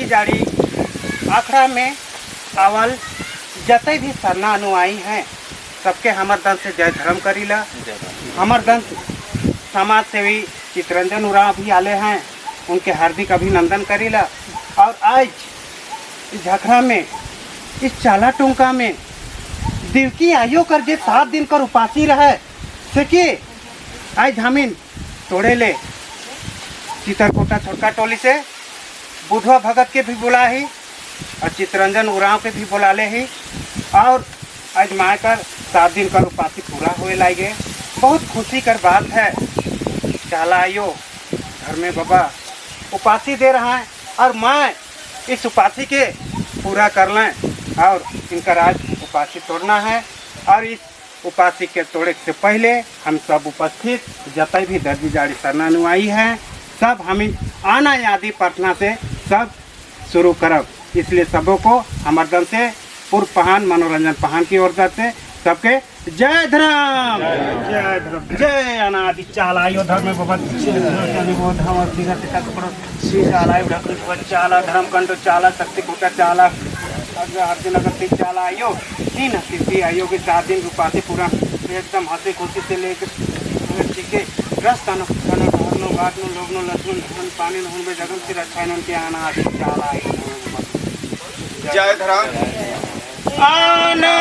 जाड़ी आखड़ा में आवल जते भी सरना अनुयायी हैं सबके हमर दल से जय धर्म करीला। हमर दल समाज सेवी चितरंजन उरांव भी आले हैं, उनके हार्दिक अभिनंदन करीला। और आज इस झखरा में इस चाला टुंका में दिवकी आयो कर जे 7 दिन कर उपासी रहे से कि आज हमीन तोड़े ले चितरकोटा छोटका टोली से बुधवा भगत के भी बुला ही और चितरंजन उरांव के भी बुला ले ही और आज माँ कर 7 दिन कर उपासी पूरा हुए लागे। बहुत खुशी कर बात है। चाला आयो घर में बाबा उपासी दे रहा है और मैं इस उपासी के पूरा कर लें और इनका आज उपासी तोड़ना है। और इस उपासी के तोड़े से पहले हम सब उपस्थित जतई भी दर्जी जाड़ी सरना अनुयायी हैं सब हम आना यादी प्रार्थना से सब शुरू करब। इसलिए सबों को हमार दल से पूर्व पहान मनोरंजन पहान की ओर से सबके जय धर्म जय धर्म जय अनादि चाला यो धर्म चाला धर्म कंठ चाला शक्ति कोटा चाला अर्जुन अगर चाला आयो तीन हस्ती आयो के 7 दिन उपासी पूरा एकदम हंसी खुशी से लेकर के रस तन नो घाट नो लोग नो लक्ष्मण धन पानी नो बे जगन से रक्षा नो के आना आदि चाला आयो जय धर्म आना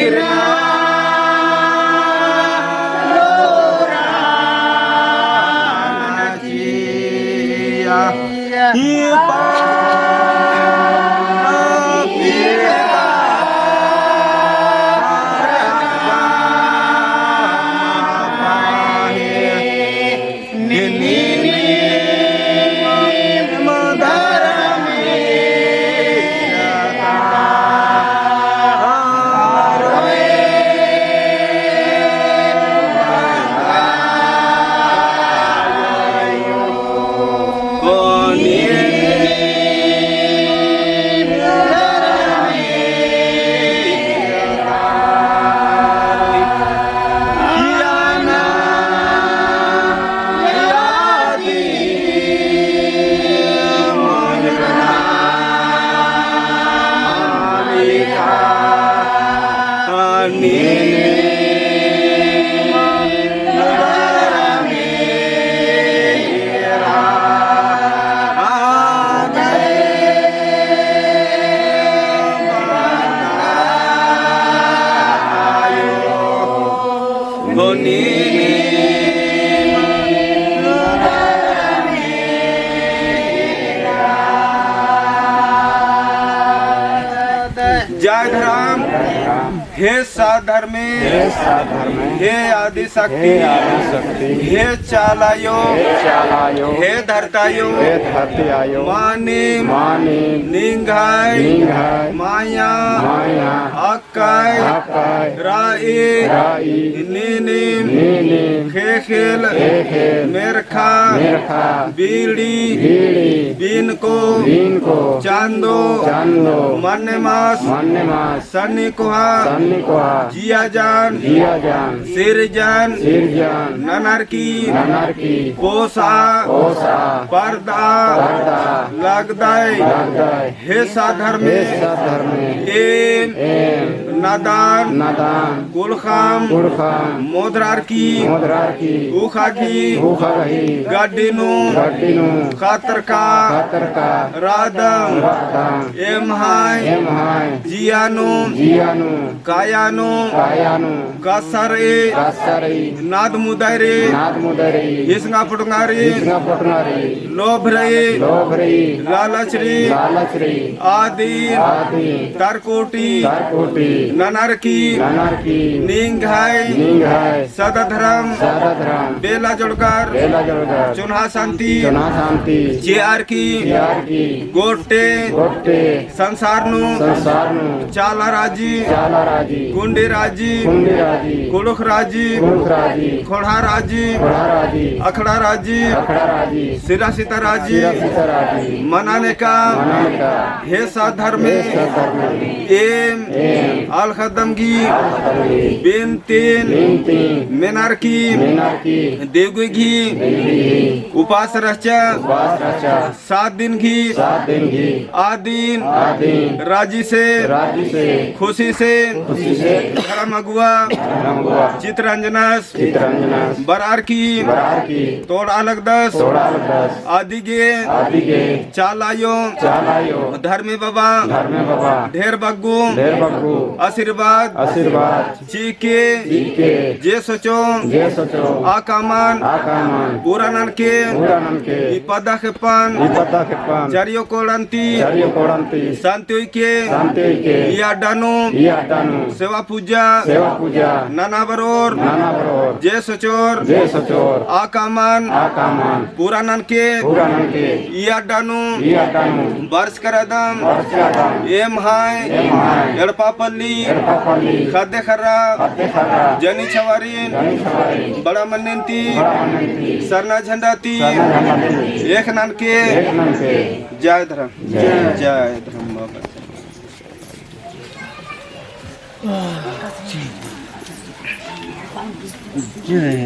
गिरना ये जय धर्म हे साधर्मे हे आदि शक्ति हे चालायो हे धरतायो माने निंगाय माया अकाय राई नीनी खेखेल मेरखा बीड़ी बीन को चांदो मन्नेमास सन्नी कोहा जिया जान सिरजान ननरकी पोसा पर्दा लगदाय हे साधर्मे एम नादान गुलखाम मोदरारकी उखाकी गड्डिनु खातरका रादम एमहाय जियानु कायानु कसरे नाद मुदारे हिसंगा फुटंगारी लोभरे लालचरी आदि तरकोटी ननरकी निंघाय सदधर्म बेला जोड़कर चुन्हा शांति चेयर की गोटे संसारनु चाला राजी गुंडी राजी कुलुख राजी खोड़ा राजी अखड़ा राजी सिरा सीता राजी मनाने का हे साधर्म एम अल खदमगी बिन तीन मेनारकी देवगी घी उपास रचा 7 दिन घी आदीन राजी से खुशी से धर्म अगुआ चित्रंजनस बरार की तोड़ अलग 10 आदि गे चालायो धर्मी बाबा ढेर बग्गू आशीर्वाद चीके जे सोचो आकामान पुराणन के पदा के पान चारियो कोड़ंती शांति के या डानु सेवा पूजा नाना बरोर जे सचोर आकामान पुराणन के या डानु वर्ष करदम एम हाय एड़पापल्ली खाद्य खर्रा जनी छवारी बड़ा मन्नती सरना झंडाती एक नान के जय धर्म जय धर्म बाबा जय